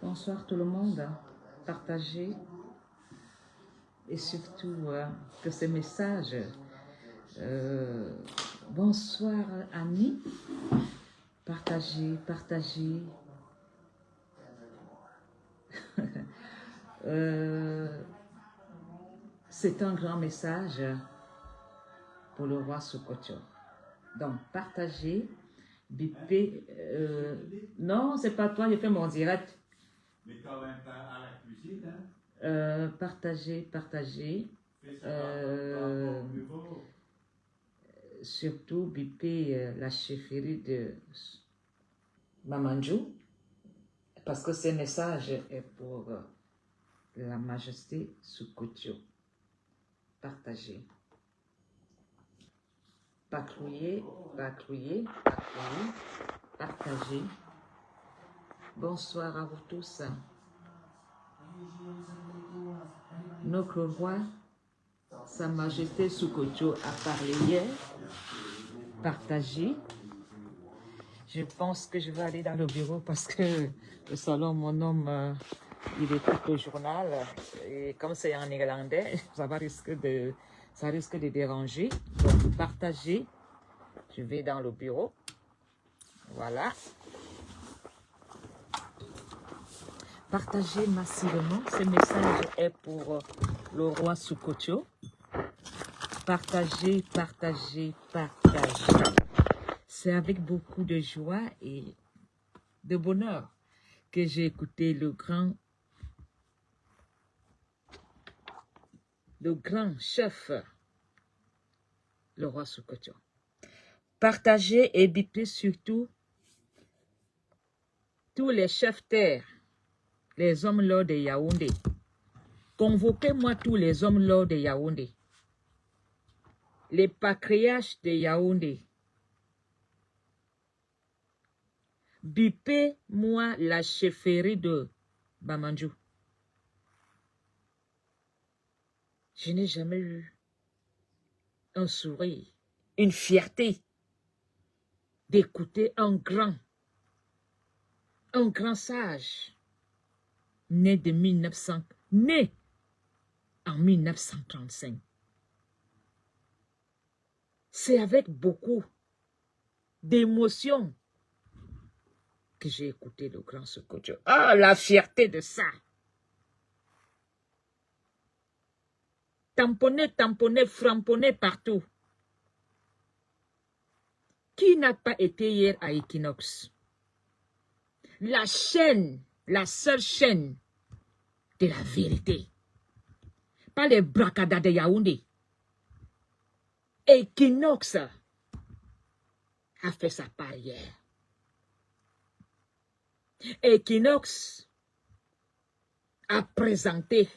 Bonsoir tout le monde, partagez et surtout que ces messages. Bonsoir Annie, partagez, partagez. C'est un grand message pour le roi Sokoto. Donc partagez, bipez. Non, c'est pas toi, je fais mon direct. Mais quand même à la cuisine, hein? Partagez, partagez. Surtout bipez la chefferie de Mamanjou, parce que ce message est pour la majesté Soukotio. Partagez. Patrouillez, patrouillez, patrouillez, partagez. Bonsoir à vous tous. Notre roi, Sa Majesté Soukotio a parlé hier. Partagez. Je pense que je vais aller dans le bureau parce que le salon, mon homme, il écoute le journal. Et comme c'est en néerlandais, ça risque de déranger. Donc, partagez. Je vais dans le bureau. Voilà. Partagez massivement. Ce message est pour le roi Soukotio. Partagez, partagez, partagez. C'est avec beaucoup de joie et de bonheur que j'ai écouté le grand chef, le roi Soukotio. Partagez et bipez surtout tous les chefs terre, les hommes lords de Yaoundé. Convoquez-moi tous les hommes lords de Yaoundé, les patriarches de Yaoundé. Bipez-moi la chefferie de Bamandjou. Je n'ai jamais eu un sourire, une fierté d'écouter un grand sage, né en 1935. C'est avec beaucoup d'émotion que j'ai écouté le grand Soukotio. Ah, la fierté de ça! Tamponner, tamponner, framponner partout. Qui n'a pas été hier à Equinox? La chaîne, la seule chaîne de la vérité. Pas les bracadas de Yaoundé. Equinox a fait sa part hier. Equinox a présenté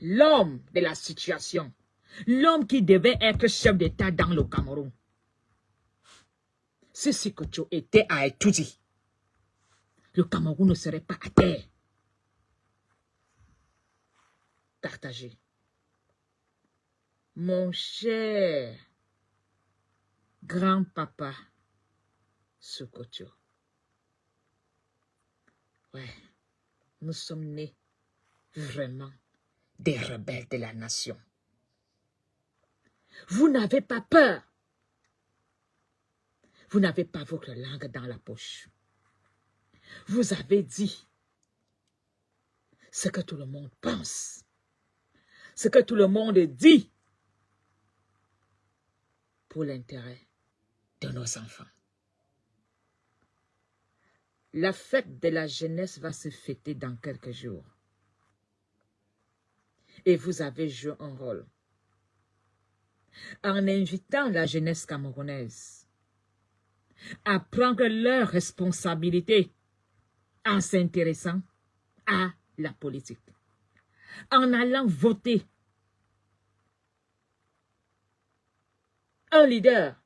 l'homme de la situation, l'homme qui devait être chef d'État dans le Cameroun. Si Soukotio était à Etoudi, le Cameroun ne serait pas à terre. Partagez. Mon cher grand-papa Soukotio. Ouais, nous sommes nés vraiment des rebelles de la nation. Vous n'avez pas peur. Vous n'avez pas votre langue dans la poche. Vous avez dit ce que tout le monde pense, ce que tout le monde dit pour l'intérêt de nos enfants. La fête de la jeunesse va se fêter dans quelques jours. Et vous avez joué un rôle en invitant la jeunesse camerounaise à prendre leurs responsabilités en s'intéressant à la politique, en allant voter un leader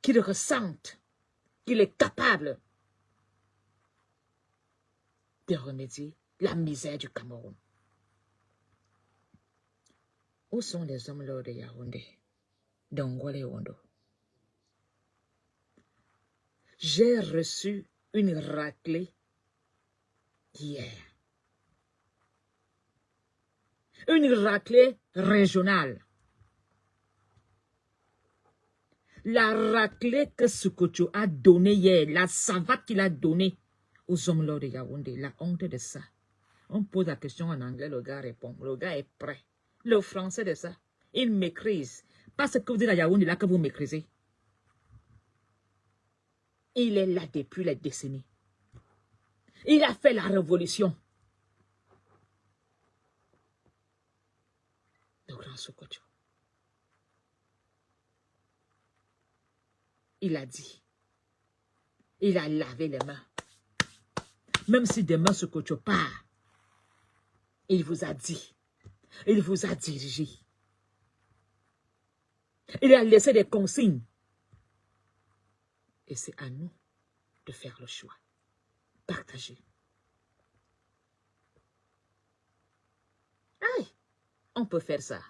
qu'il ressente qu'il est capable de remédier la misère du Cameroun. Où sont les hommes là de Yaoundé, d'Angolé Wondo? J'ai reçu une raclée hier. Une raclée régionale. La raclée que Sukocho a donnée hier, la savate qu'il a donnée aux hommes là de Yaoundé, la honte de ça. On pose la question en anglais, le gars répond. Le gars est prêt. Le français de ça, il maîtrise. Pas ce que vous dites à Yaoundé là que vous maîtrisez. Il est là depuis les décennies. Il a fait la révolution. Le grand Sokocho. Il a dit. Il a lavé les mains. Même si demain Sokocho part, il vous a dit. Il vous a dirigé. Il a laissé des consignes. Et c'est à nous de faire le choix. Partager. Aïe, on peut faire ça.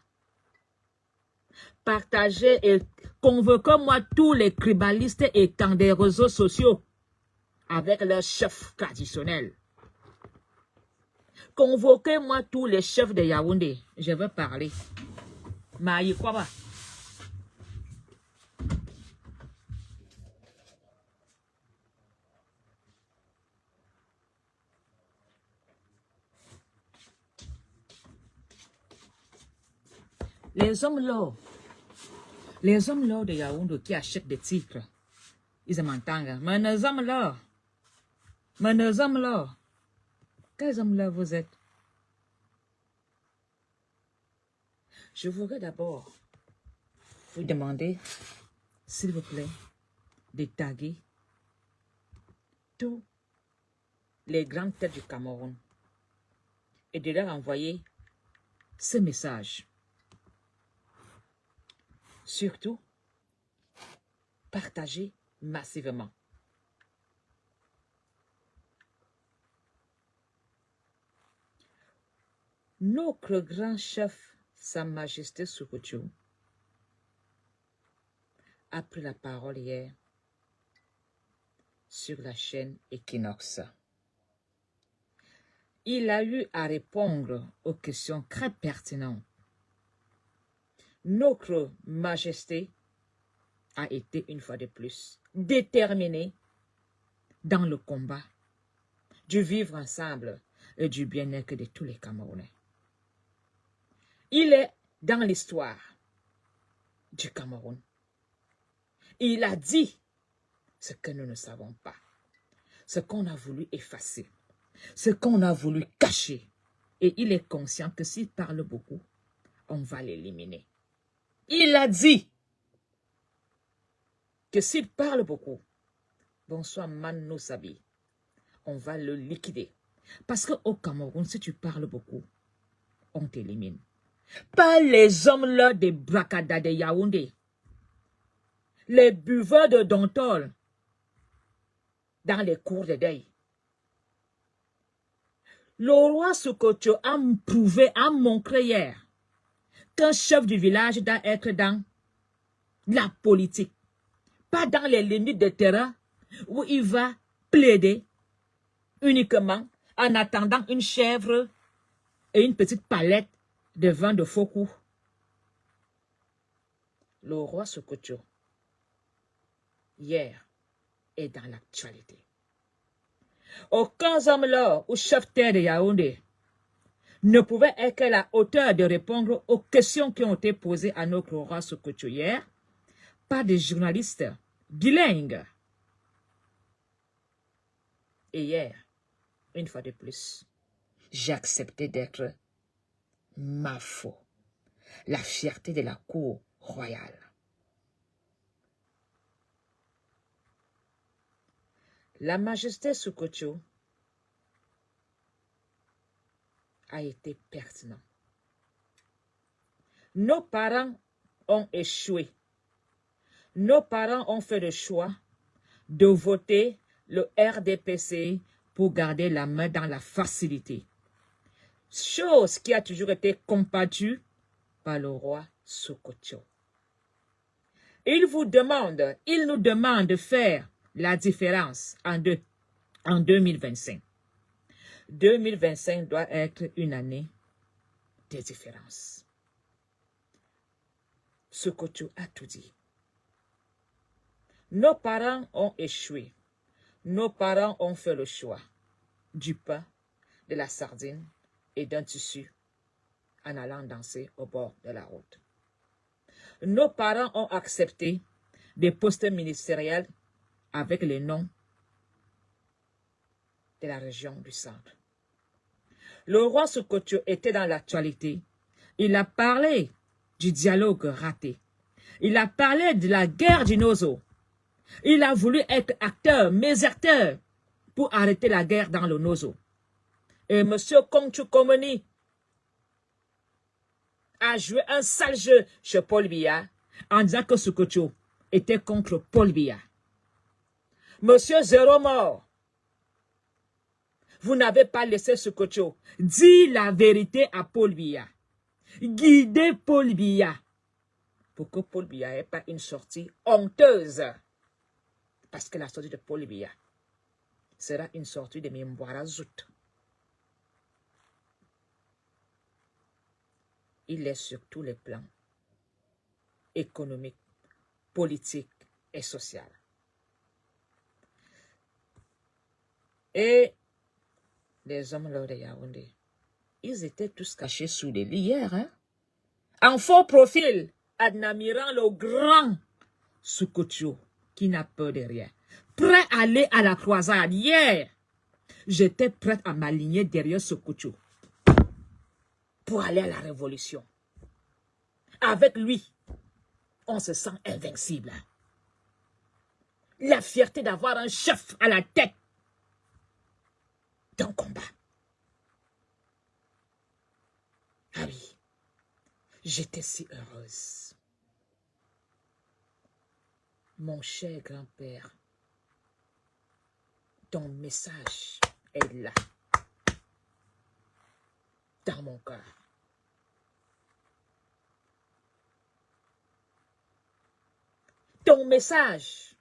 Partager et convoquez-moi tous les tribalistes étant des réseaux sociaux avec leurs chefs traditionnels. Convoquez-moi tous les chefs de Yaoundé. Je veux parler. Maï quoi va? Les hommes là de Yaoundé qui achètent des titres, ils m'entendent. Mais les hommes là, quels hommes là vous êtes? Je voudrais d'abord vous demander, s'il vous plaît, de taguer tous les grandes têtes du Cameroun et de leur envoyer ce message. Surtout, partagez massivement. Notre grand chef, Sa Majesté Sukocho, a pris la parole hier sur la chaîne Equinox. Il a eu à répondre aux questions très pertinentes. Notre Majesté a été une fois de plus déterminée dans le combat du vivre ensemble et du bien-être de tous les Camerounais. Il est dans l'histoire du Cameroun. Il a dit ce que nous ne savons pas, ce qu'on a voulu effacer, ce qu'on a voulu cacher. Et il est conscient que s'il parle beaucoup, on va l'éliminer. Il a dit que s'il parle beaucoup, bonsoir Mano Sabi, on va le liquider. Parce qu'au Cameroun, si tu parles beaucoup, on t'élimine. Pas les hommes là des Brakada de Yaoundé, les buveurs de Dontol dans les cours de deuil. Le roi Sokocho a prouvé, a montré hier qu'un chef du village doit être dans la politique, pas dans les limites de terrain où il va plaider uniquement en attendant une chèvre et une petite palette de vin de faux coups. Le roi Sokocho, hier, est dans l'actualité. Aucun homme là ou chef terre de Yaoundé ne pouvait être à la hauteur de répondre aux questions qui ont été posées à notre roi Sokocho hier par des journalistes bilingues. Et hier, une fois de plus, j'ai accepté d'être ma foi, la fierté de la cour royale. La majesté Sokocho a été pertinent. Nos parents ont échoué. Nos parents ont fait le choix de voter le RDPC pour garder la main dans la facilité. Chose qui a toujours été combattue par le roi Sokotjo. Il nous demande de faire la différence en 2025. 2025 doit être une année de différence. Sokotjo a tout dit. Nos parents ont échoué. Nos parents ont fait le choix du pain, de la sardine et d'un tissu en allant danser au bord de la route. Nos parents ont accepté des postes ministériels avec les noms de la région du centre. Le roi Sokotjo était dans l'actualité. Il a parlé du dialogue raté. Il a parlé de la guerre du Nozo. Il a voulu être acteur, médiateur pour arrêter la guerre dans le Nozo. Et M. Kongchu Komoni a joué un sale jeu chez Paul Biya en disant que Sokotjo était contre Paul Biya. Monsieur Zéro Mort, vous n'avez pas laissé Sokotjo dire la vérité à Paul Biya. Guidez Paul Biya pour que Paul Biya n'ait pas une sortie honteuse. Parce que la sortie de Paul Biya sera une sortie de Mimboara Zout. Il est sur tous les plans économiques, politiques et sociaux. Et les hommes là de Yaoundé, ils étaient tous cachés sous les lits hier, hein? En faux profil, admirant le grand Sokotjo qui n'a peur de rien. Prêt à aller à la croisade. Hier, j'étais prête à m'aligner derrière Sokotjo pour aller à la révolution. Avec lui, on se sent invincible. La fierté d'avoir un chef à la tête d'un combat. Ah oui, j'étais si heureuse. Mon cher grand-père, ton message est là, dans mon cœur. Ton message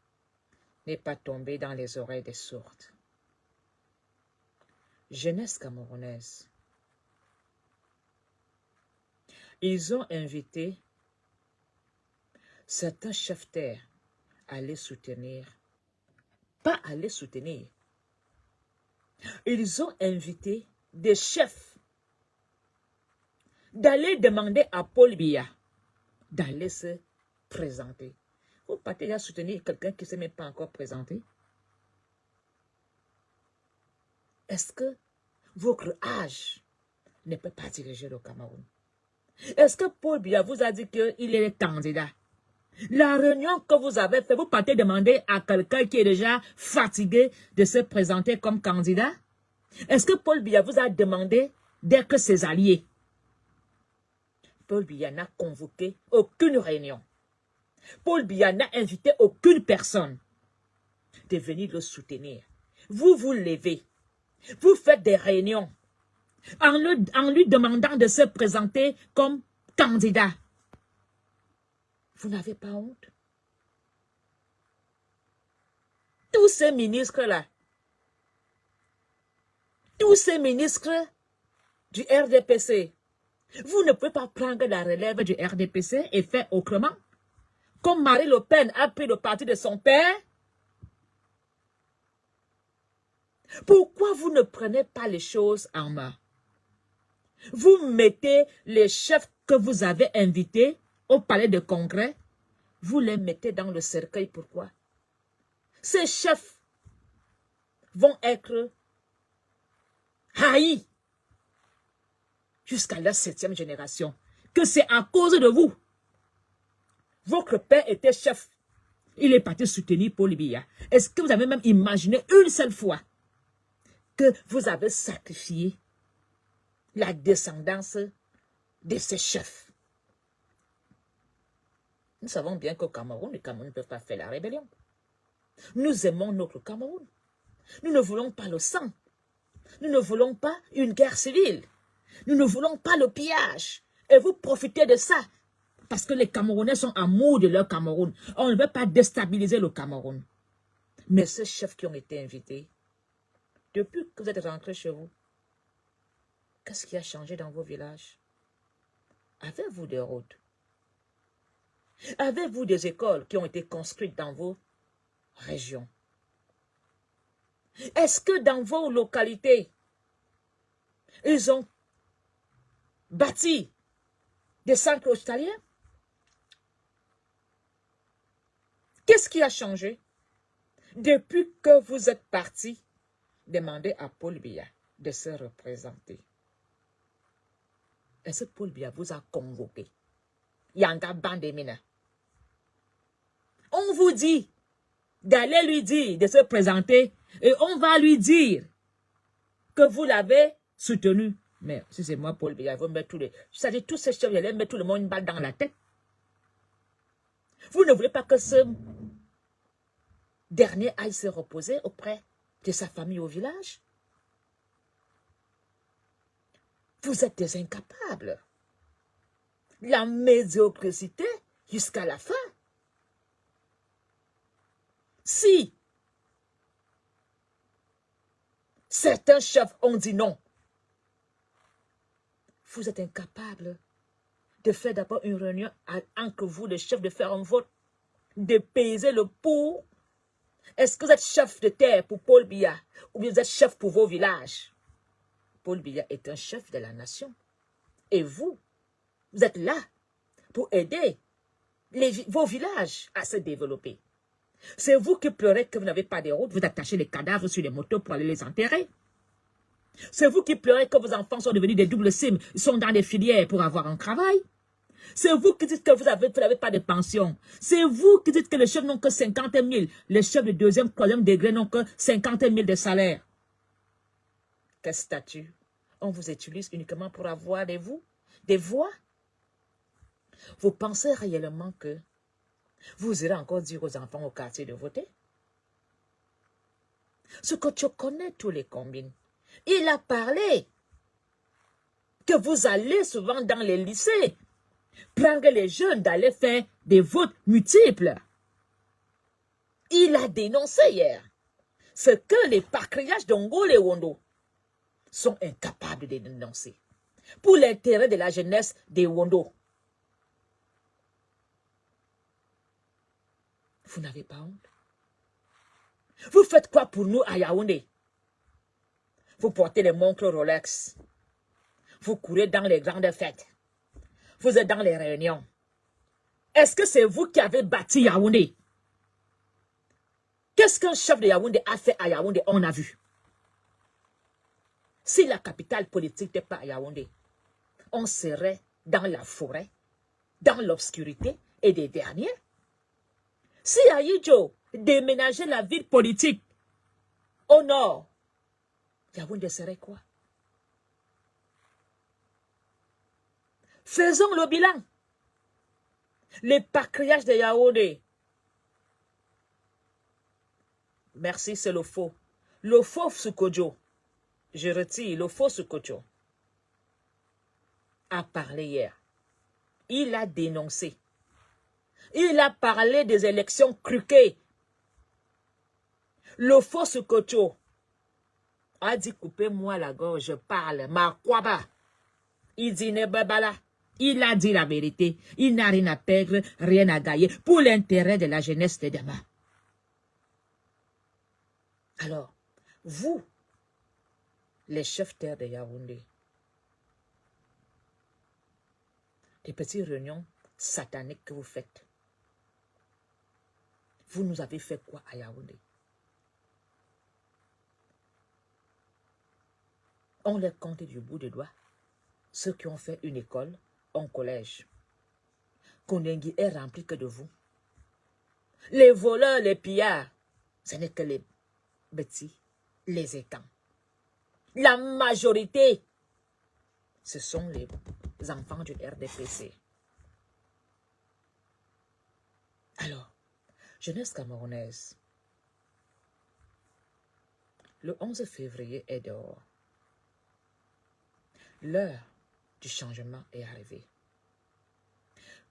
n'est pas tombé dans les oreilles des sourdes. Jeunesse camerounaise, ils ont invité certains chefs terre à les soutenir. Pas à les soutenir. Ils ont invité des chefs d'aller demander à Paul Biya d'aller se présenter. Vous partez à soutenir quelqu'un qui ne s'est même pas encore présenté? Est-ce que votre âge ne peut pas diriger le Cameroun? Est-ce que Paul Biya vous a dit qu'il est candidat? La réunion que vous avez faite, vous partez demander à quelqu'un qui est déjà fatigué de se présenter comme candidat? Est-ce que Paul Biya vous a demandé d'être ses alliés? Paul Biya n'a convoqué aucune réunion. Paul Biya n'a invité aucune personne de venir le soutenir. Vous vous levez, vous faites des réunions en lui demandant de se présenter comme candidat. Vous n'avez pas honte? Tous ces ministres-là, tous ces ministres du RDPC, vous ne pouvez pas prendre la relève du RDPC et faire autrement? Comme Marine Le Pen a pris le parti de son père? Pourquoi vous ne prenez pas les choses en main? Vous mettez les chefs que vous avez invités au palais de congrès, vous les mettez dans le cercueil. Pourquoi? Ces chefs vont être haïs jusqu'à la 7e génération. Que c'est à cause de vous. Votre père était chef. Il est parti soutenir Paul Biya. Est-ce que vous avez même imaginé une seule fois que vous avez sacrifié la descendance de ces chefs? Nous savons bien qu'au Cameroun, les Camerounais ne peuvent pas faire la rébellion. Nous aimons notre Cameroun. Nous ne voulons pas le sang. Nous ne voulons pas une guerre civile. Nous ne voulons pas le pillage. Et vous profitez de ça. Parce que les Camerounais sont amoureux de leur Cameroun. On ne veut pas déstabiliser le Cameroun. Mais ces chefs qui ont été invités, depuis que vous êtes rentrés chez vous, qu'est-ce qui a changé dans vos villages? Avez-vous des routes? Avez-vous des écoles qui ont été construites dans vos régions? Est-ce que dans vos localités, ils ont bâti des centres hospitaliers? Qu'est-ce qui a changé? Depuis que vous êtes parti, demandez à Paul Biya de se représenter. Est-ce que Paul Biya vous a convoqué? Yanga Bandemina. On vous dit d'aller lui dire de se présenter et on va lui dire que vous l'avez soutenu. Mais si c'est moi, Paul Biya, vous mettre tous les... C'est-à-dire tous ces chefs, vous allez mettre tout le monde une balle dans la tête. Vous ne voulez pas que ce dernier aille se reposer auprès de sa famille au village? Vous êtes des incapables. La médiocrité jusqu'à la fin. Si certains chefs ont dit non, vous êtes incapables de faire d'abord une réunion entre vous, les chefs, de faire un vote, de peser le pour. Est-ce que vous êtes chef de terre pour Paul Biya ou bien vous êtes chef pour vos villages? Paul Biya est un chef de la nation. Et vous, vous êtes là pour aider vos villages à se développer. C'est vous qui pleurez que vous n'avez pas de route, vous attachez les cadavres sur les motos pour aller les enterrer. C'est vous qui pleurez que vos enfants sont devenus des doubles SIM, ils sont dans les filières pour avoir un travail. C'est vous qui dites que vous n'avez pas de pension. C'est vous qui dites que les chefs n'ont que 50 000. Les chefs de deuxième, troisième degré n'ont que 50 000 de salaire. Quel statut? On vous utilise uniquement pour avoir des voix. Vous pensez réellement que vous irez encore dire aux enfants au quartier de voter? Ce que tu connais tous les combines. Il a parlé que vous allez souvent dans les lycées prendre les jeunes d'aller faire des votes multiples. Il a dénoncé hier ce que les patriarches d'Ongol et Wondo sont incapables de dénoncer pour l'intérêt de la jeunesse des Wondo. Vous n'avez pas honte? Vous faites quoi pour nous à Yaoundé? Vous portez les montres Rolex. Vous courez dans les grandes fêtes. Vous êtes dans les réunions. Est-ce que c'est vous qui avez bâti Yaoundé? Qu'est-ce qu'un chef de Yaoundé a fait à Yaoundé? On a vu. Si la capitale politique n'était pas à Yaoundé, on serait dans la forêt, dans l'obscurité et des derniers. Si Aïdjo déménageait la ville politique au nord, Yaoundé serait quoi? Faisons le bilan. Les patriarches de Yaoundé. Merci, c'est le faux. Le faux Sukodjo. Je retire le faux Sukodjo. A parlé hier. Il a dénoncé. Il a parlé des élections truquées. Le faux Sukodjo a dit coupez-moi la gorge, je parle. Ma kwaba. Il dit ne babala. Il a dit la vérité. Il n'a rien à perdre, rien à gagner pour l'intérêt de la jeunesse de demain. Alors, vous, les chefs terre de Yaoundé, des petites réunions sataniques que vous faites, vous nous avez fait quoi à Yaoundé? On les compte du bout des doigts. Ceux qui ont fait une école, un collège. Kondengi est rempli que de vous. Les voleurs, les pillards, ce n'est que les petits, les étangs. La majorité, ce sont les enfants du RDPC. Alors, jeunesse camerounaise, le 11 février est dehors. L'heure du changement est arrivée.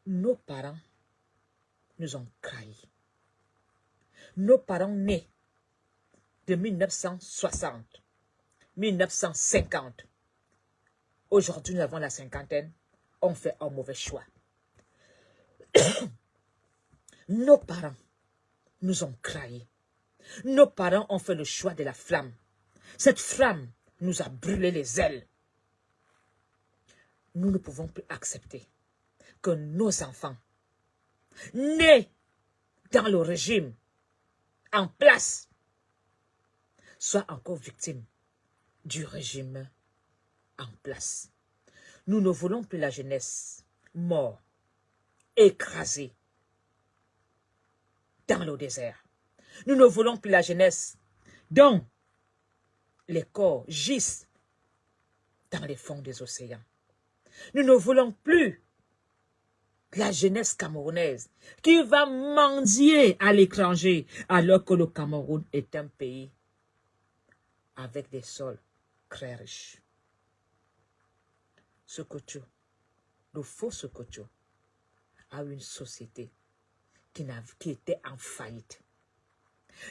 nos parents nous ont trahis. Nos parents nés de 1960, 1950, aujourd'hui nous avons la cinquantaine, ont fait un mauvais choix. Nos parents nous ont trahis. Nos parents ont fait le choix de la flamme. Cette flamme nous a brûlé les ailes. Nous ne pouvons plus accepter que nos enfants, nés dans le régime en place, soient encore victimes du régime en place. Nous ne voulons plus la jeunesse morte, écrasée dans le désert. Nous ne voulons plus la jeunesse dont les corps gisent dans les fonds des océans. Nous ne voulons plus la jeunesse camerounaise qui va mendier à l'étranger alors que le Cameroun est un pays avec des sols très riches. Sokocho, le faux Sokocho, a une société qui était en faillite.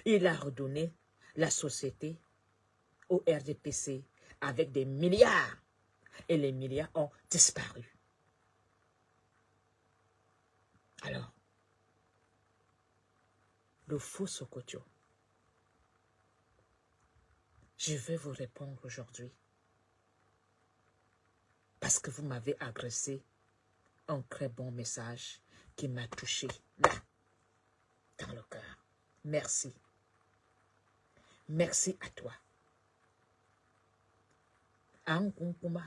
Il a redonné la société au RDPC avec des milliards et les milliards ont disparu. Alors, le faux Sokocho, je vais vous répondre aujourd'hui parce que vous m'avez adressé un très bon message qui m'a touché là, dans le cœur. Merci. Merci à toi. Ankunkuma,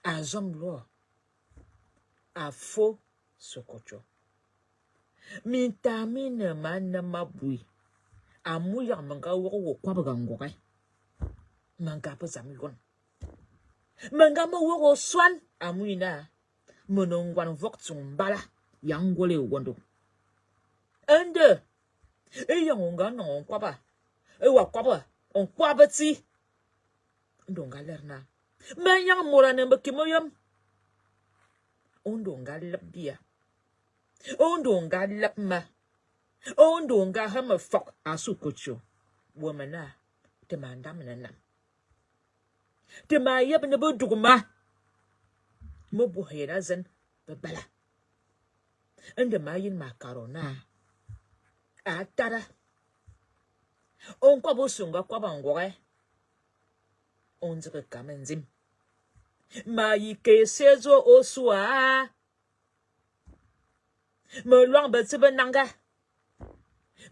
Azomlo, a faux Sokocho. Mintamine manama bui. Amuya manga wo kwa bagangore. Manga pozamigon. Manga mo wo swan amuina. Monongwan voktsum bala. Yangole wondo. Ende. E yangonga non kwaba. E wa kwaba. On kwaba ti. Ndonga lerna. Men yang mora nembe kimoyam. Ondonga lebia. Ondonga lepma. Ondonga hama fok asukocho. Womana. Te mandam nanam. Te mayab nebo dugma. Mobu hera zen bebala. Ende mayin makarona. Atara. On kwa bosunga kwa bangore. On zeke kamenzim. Mayi ke sezo osua. Me luang betibe nanga.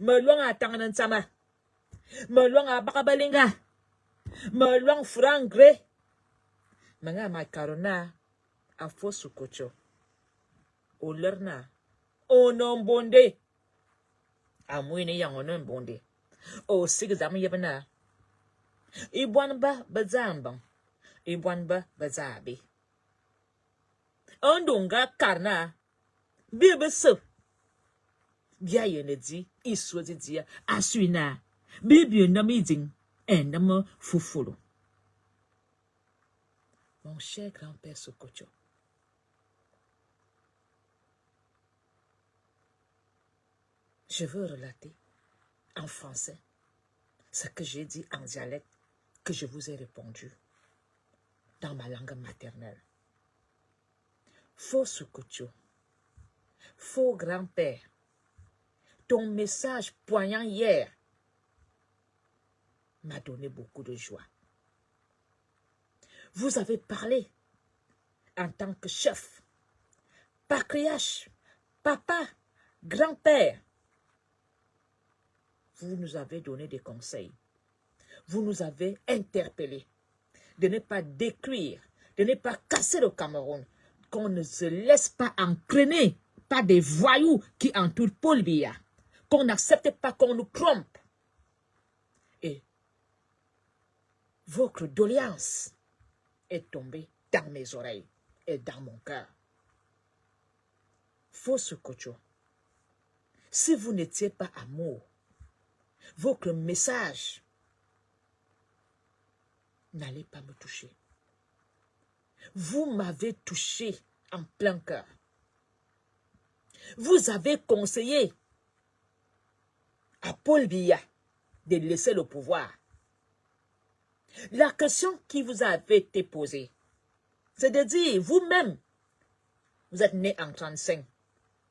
Me luang atangan sama. Me luang abakabalinga. Me luang frangre. Manga makarona. A fosu kocho. O lerna. Onon bonde. Amwini yang onon bonde. O sigzam yebana. Ibwanba bazambang. Ibwanba bazabi. Ondonga karna. Bibe se. Bia yene di. Iswa di dia. Aswina. Bibi namiding. Endama fufulu. Mon cher grand-père Sokocho. Je veux relater en français ce que j'ai dit en dialecte que je vous ai répondu dans ma langue maternelle. Faux Sokocho, faux grand-père, ton message poignant hier m'a donné beaucoup de joie. Vous avez parlé en tant que chef, patriarche, papa, grand-père. Vous nous avez donné des conseils. Vous nous avez interpellés de ne pas détruire, de ne pas casser le Cameroun, qu'on ne se laisse pas entraîner par des voyous qui entourent Paul Biya, qu'on n'accepte pas qu'on nous trompe. Et votre doléance est tombée dans mes oreilles et dans mon cœur. Faux Sokocho, si vous n'étiez pas amour, votre message n'allait pas me toucher. Vous m'avez touché en plein cœur. Vous avez conseillé à Paul Biya de laisser le pouvoir. La question qui vous a été posée, c'est de dire, vous-même, vous êtes né en 1935,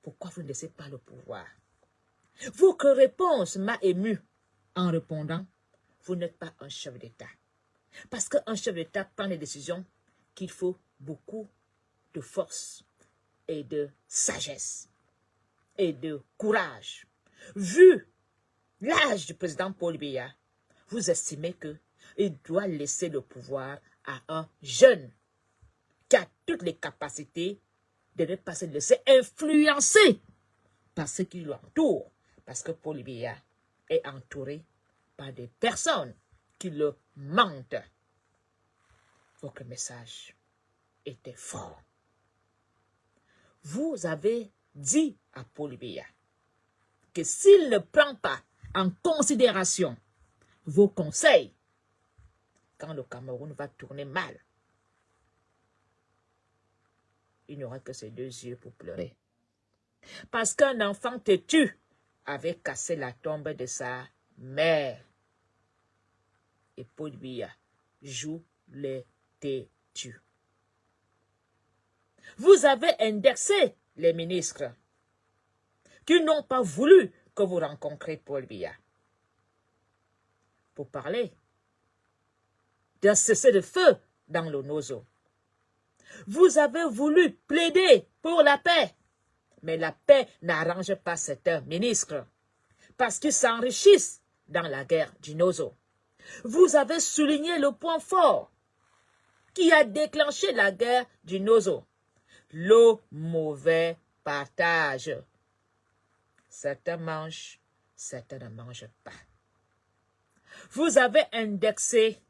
pourquoi vous ne laissez pas le pouvoir? Votre réponse m'a ému en répondant, vous n'êtes pas un chef d'État. Parce qu'un chef d'État prend des décisions qu'il faut beaucoup de force et de sagesse et de courage. Vu l'âge du président Paul Biya, vous estimez qu'il doit laisser le pouvoir à un jeune qui a toutes les capacités de ne pas se laisser influencer par ce qui l'entoure. Parce que Paul Biya est entouré par des personnes qui le mentent. Votre message était fort. Vous avez dit à Paul Biya que s'il ne prend pas en considération vos conseils, quand le Cameroun va tourner mal, il n'y aura que ses 2 yeux pour pleurer. Parce qu'un enfant têtu avait cassé la tombe de sa mère. Et Paul Biya joue les têtus. Vous avez indexé les ministres qui n'ont pas voulu que vous rencontriez Paul Biya pour parler d'un cessez-le-feu dans le Nozo. Vous avez voulu plaider pour la paix, mais la paix n'arrange pas certains ministres parce qu'ils s'enrichissent dans la guerre du Nozo. Vous avez souligné le point fort qui a déclenché la guerre du Nozo, le mauvais partage. Certains mangent, certains ne mangent pas. Vous avez indexé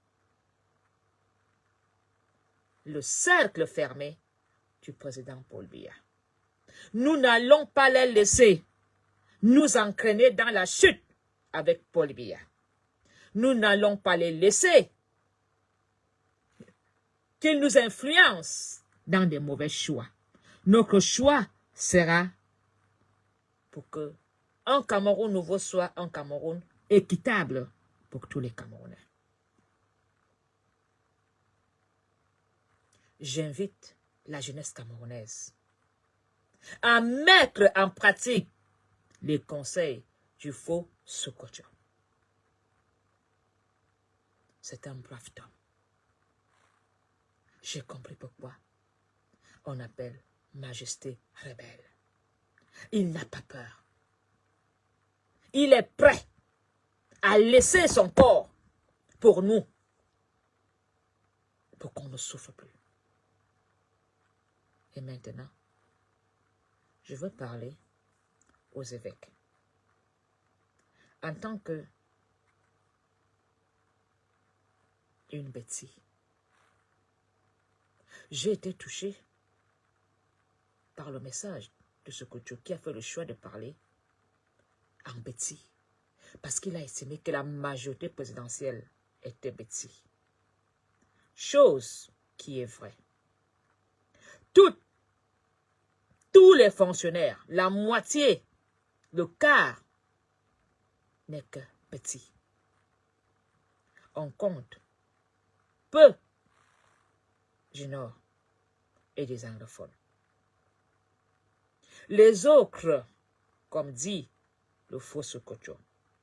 le cercle fermé du président Paul Biya. Nous n'allons pas les laisser nous entraîner dans la chute avec Paul Biya. Nous n'allons pas les laisser qu'ils nous influencent dans des mauvais choix. Notre choix sera pour que un Cameroun nouveau soit un Cameroun équitable pour tous les Camerounais. J'invite la jeunesse camerounaise à mettre en pratique les conseils du faux Sokoto. C'est un brave homme. J'ai compris pourquoi on appelle Majesté rebelle. Il n'a pas peur. Il est prêt à laisser son corps pour nous, pour qu'on ne souffre plus. Et maintenant, je veux parler aux évêques. En tant que une Betty, j'ai été touchée par le message de ce coach qui a fait le choix de parler en Betty, parce qu'il a estimé que la majorité présidentielle était Betty. Chose qui est vraie. Tous les fonctionnaires, la moitié, le quart, n'est que petit. On compte peu du Nord et des anglophones. Les autres, comme dit le faux Sokoto,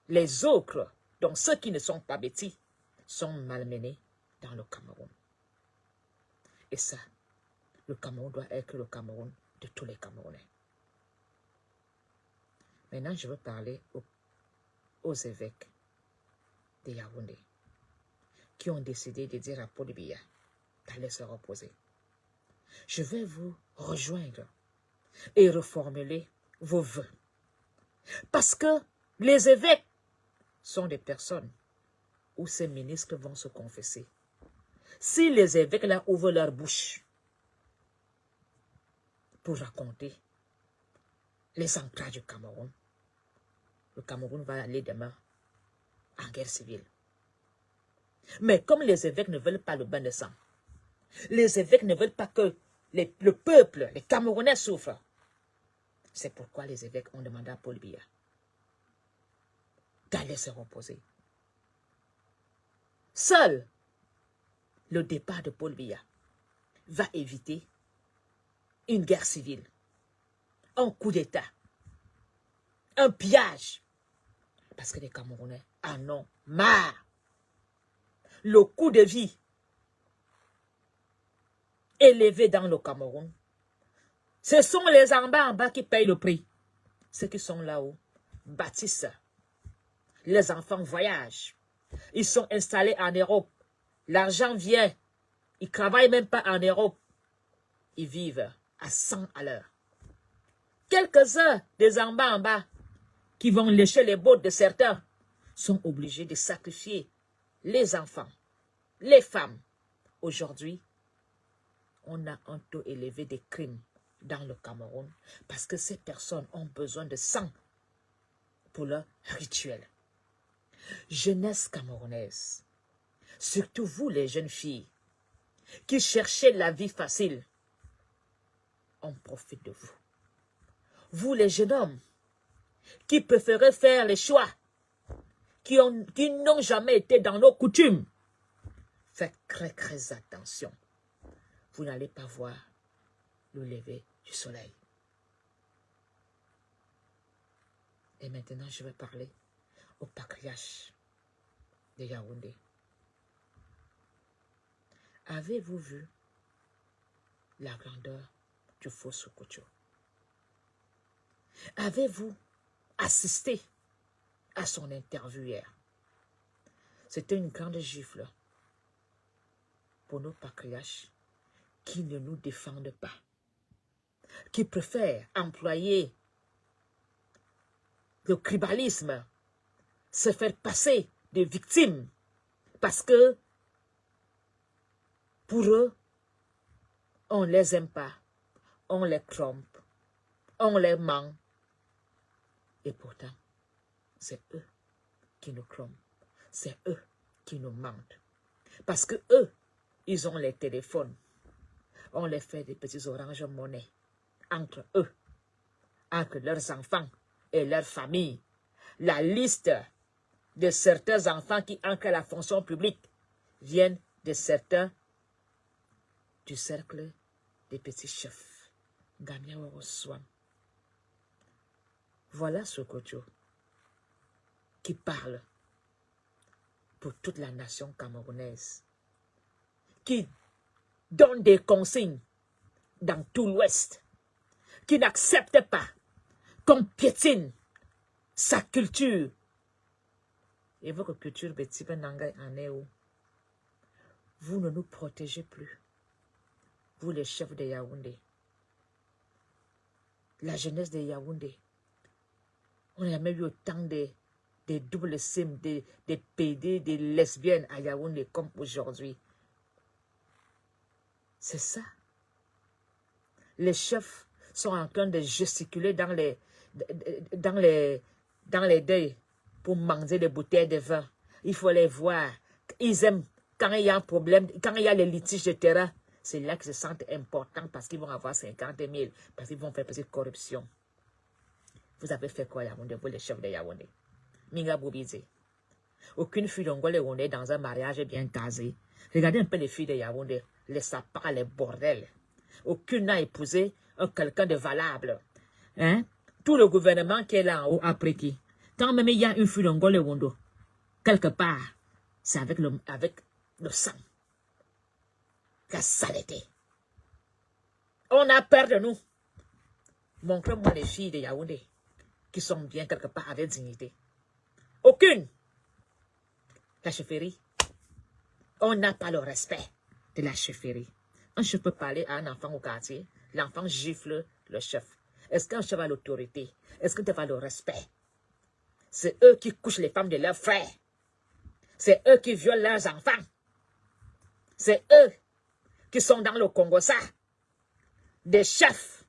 les autres, donc ceux qui ne sont pas petits, sont malmenés dans le Cameroun. Et ça, le Cameroun doit être le Cameroun de tous les Camerounais. Maintenant, je veux parler aux évêques de Yaoundé qui ont décidé de dire à Paul Biya d'aller se reposer. Je vais vous rejoindre et reformuler vos vœux. Parce que les évêques sont des personnes où ces ministres vont se confesser. Si les évêques là ouvrent leur bouche pour raconter les entrailles du Cameroun, le Cameroun va aller demain en guerre civile. Mais comme les évêques ne veulent pas le bain de sang, les évêques ne veulent pas que le peuple, les Camerounais souffrent. C'est pourquoi les évêques ont demandé à Paul Biya d'aller se reposer. Seul le départ de Paul Biya va éviter une guerre civile, un coup d'État, un pillage. Parce que les Camerounais en ont marre. Le coût de vie élevé dans le Cameroun, ce sont les en bas qui payent le prix. Ceux qui sont là-haut bâtissent. Les enfants voyagent. Ils sont installés en Europe. L'argent vient. Ils ne travaillent même pas en Europe. Ils vivent à 100 à l'heure. Quelques-uns des en bas qui vont lécher les bottes de certains sont obligés de sacrifier les enfants, les femmes. Aujourd'hui, on a un taux élevé de crimes dans le Cameroun parce que ces personnes ont besoin de sang pour leur rituel. Jeunesse camerounaise, surtout vous les jeunes filles qui cherchez la vie facile, on profite de vous. Vous les jeunes hommes qui préférez faire les choix qui n'ont jamais été dans nos coutumes, faites très attention. Vous n'allez pas voir le lever du soleil. Et maintenant, je vais parler au patriarche de Yaoundé. Avez-vous vu la grandeur du faux Sokocho? Avez-vous assisté à son interview hier? C'était une grande gifle pour nos patriarches qui ne nous défendent pas, qui préfèrent employer le tribalisme, se faire passer des victimes, parce que pour eux, on ne les aime pas, on les trompe, on les ment, et pourtant, c'est eux qui nous trompent, c'est eux qui nous mentent, parce que eux, ils ont les téléphones, on les fait des petits oranges monnaie entre eux, entre leurs enfants et leurs familles. La liste de certains enfants qui entrent à la fonction publique viennent de certains du cercle des petits chefs. Voilà Sokocho qui parle pour toute la nation camerounaise, qui donne des consignes dans tout l'Ouest, qui n'accepte pas qu'on piétine sa culture. Et votre culture, vous ne nous protégez plus. Vous les chefs de Yaoundé. La jeunesse de Yaoundé. On n'a jamais eu autant de doubles sim, des PD, des lesbiennes à Yaoundé comme aujourd'hui. C'est ça. Les chefs sont en train de gesticuler dans les deuils pour manger des bouteilles de vin. Il faut les voir. Ils aiment quand il y a un problème, quand il y a les litiges de terrain, c'est là qu'ils se sentent importants parce qu'ils vont avoir 50 000, parce qu'ils vont faire petite corruption. Vous avez fait quoi, Yaoundé, vous les chefs de Yaoundé? Minga Boubizé. Aucune fille d'Ongolais on est dans un mariage bien casé. Regardez un peu les filles de Yaoundé, les sapins, les bordels. Aucune n'a épousé quelqu'un de valable. Hein? Tout le gouvernement qui est là en haut après qui? Quand même il y a une fille d'Ongolais Wondo, quelque part, c'est avec le sang. La saleté. On a peur de nous. Montrez-moi les filles de Yaoundé qui sont bien quelque part avec dignité. Aucune. La chefferie. On n'a pas le respect de la chefferie. Un chef peut parler à un enfant au quartier. L'enfant gifle le chef. Est-ce qu'un chef a l'autorité? Est-ce que tu as le respect? C'est eux qui couchent les femmes de leurs frères. C'est eux qui violent leurs enfants. C'est eux qui sont dans le Congo, ça. Des chefs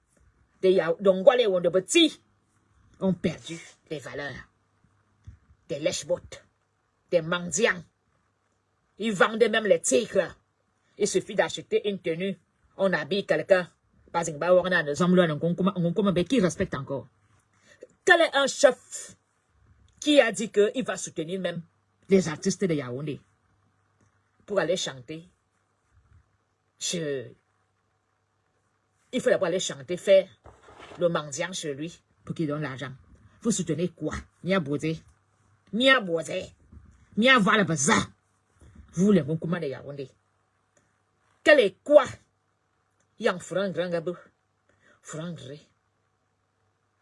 d'Ongolais ou de petits ont perdu les valeurs. Des lèche-bottes, des mendiants. Ils vendaient même les tigres. Il suffit d'acheter une tenue. on habille quelqu'un. Par exemple, on a des hommes là, qui respecte encore. Quel est un chef qui a dit qu'il va soutenir même les artistes de Yaoundé pour aller chanter? Il faut d'abord aller chanter, faire le mendiant chez lui pour qu'il donne l'argent. Vous soutenez quoi? Mia Bozé. Mia Bozé. Mia Valabaza. Vous, les Monkouma de Yaoundé. Quel est quoi? Yang Frank Rangabu. Frangre.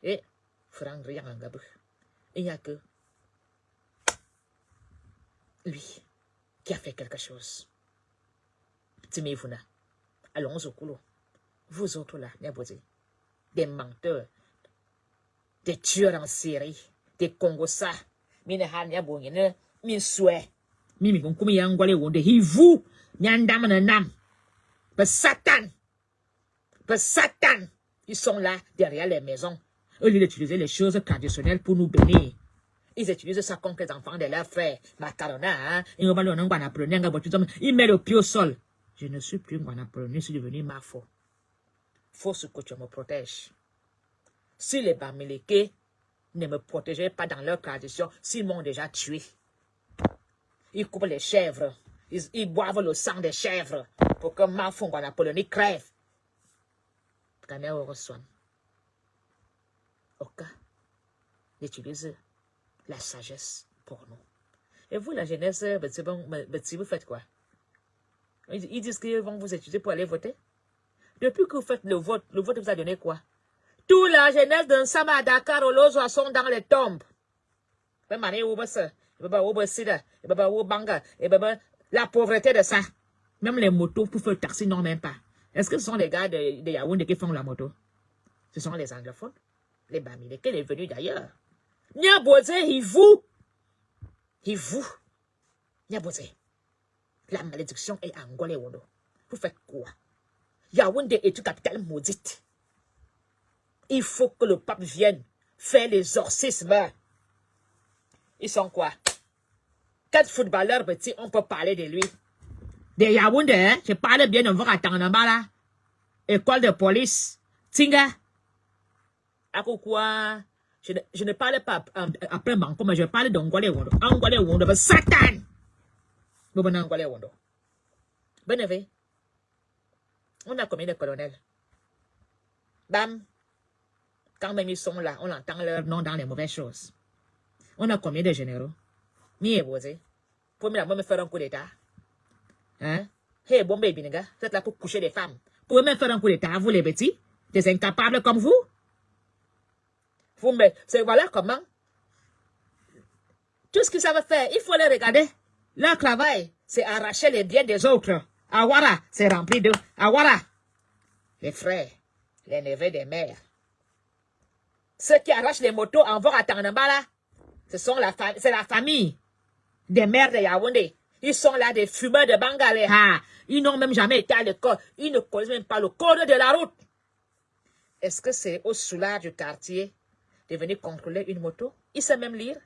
Et Frangre Yangabu. Il n'y a que lui qui a fait quelque chose. Timifuna. Allons au couloir. Vous autres là, des menteurs, des tueurs en série, des Congossa, Minehania Bongene, Minsoué, Mimikumi Yangwale Wonde, vous, Nyandamanam, Satan, ils sont là derrière les maisons. Eux, ils utilisaient les choses traditionnelles pour nous bénir. Ils utilisent ça contre les enfants de leurs frères. Macarona, ils mettent le pied au sol. Je ne suis plus Guanapolonais, je suis devenu Mafo. Faut que tu me protèges. Si les Bamileke ne me protégeaient pas dans leur tradition, s'ils m'ont déjà tué. Ils coupent les chèvres. Ils boivent le sang des chèvres pour que Mafo Guanapolonais crève. Quand on reçoit. Au cas, j'utilise la sagesse pour nous. Et vous, la jeunesse, vous faites quoi? Ils disent qu'ils vont vous utiliser pour aller voter. Depuis que vous faites le vote vous a donné quoi? Toute la jeunesse d'un Sama à Dakar au Lozoa sont dans les tombes. La pauvreté de ça. Même les motos pour faire le taxi, non, même pas. Est-ce que ce sont les gars de Yaoundé qui font la moto? Ce sont les anglophones. Les Bamileke, qui est venu d'ailleurs. Niabozé, il vous. Niabozé. La malédiction est Angolé Wondo. Vous faites quoi? Yaoundé est une capitale maudite. Il faut que le pape vienne faire l'exorcisme. Ils sont quoi? 4 footballeurs petits, on peut parler de lui. De Yaoundé, hein? Je parle bien, on va attendre là. École de police. Tinga. À quoi? Je ne parle pas après Manko, mais je parle d'Angolé Wondo. Angolé Wondo, Satan! Bon, Angolé Wondo. Beneve. On a combien de colonels? Bam! Quand même ils sont là, on entend leur nom dans les mauvaises choses. On a combien de généraux? Mieux posé. Pour me faire un coup d'état. Hein? Hey, bon baby, les gars, vous êtes là pour coucher des femmes. Pour me faire un coup d'état, vous les petits, des incapables comme vous? C'est voilà comment. Tout ce qu'ils savent faire, il faut les regarder. Leur travail, c'est arracher les biens des autres. Awara, c'est rempli de Awara. Les frères, les neveux des mères. Ceux qui arrachent les motos en vont à Tanambala, c'est la famille des mères de Yaoundé. Ils sont là des fumeurs de Bangalé. Ils n'ont même jamais été à l'école. Ils ne connaissent même pas le code de la route. Est-ce que c'est au soulard du quartier de venir contrôler une moto? Ils savent même lire.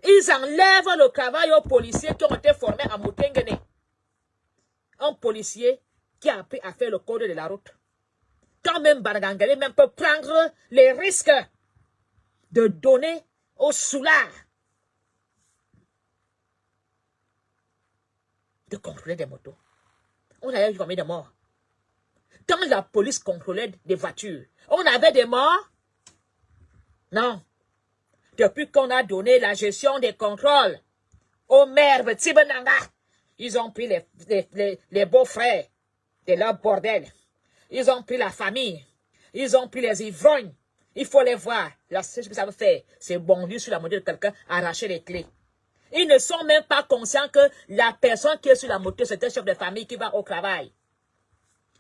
Ils enlèvent le travail aux policiers qui ont été formés à Moutengene. Un policier qui a appris à faire le code de la route. Quand même Barangangale même peut prendre les risques de donner au soulard de contrôler des motos. On avait eu combien de morts? Quand la police contrôlait des voitures, on avait des morts? Non. Depuis qu'on a donné la gestion des contrôles aux maires de Tibenanga, ils ont pris les beaux-frères de leur bordel. Ils ont pris la famille. Ils ont pris les ivrognes. Il faut les voir. La seule chose que ça veut faire, c'est bondir sur la moto de quelqu'un, arracher les clés. Ils ne sont même pas conscients que la personne qui est sur la moto, c'est un chef de famille qui va au travail.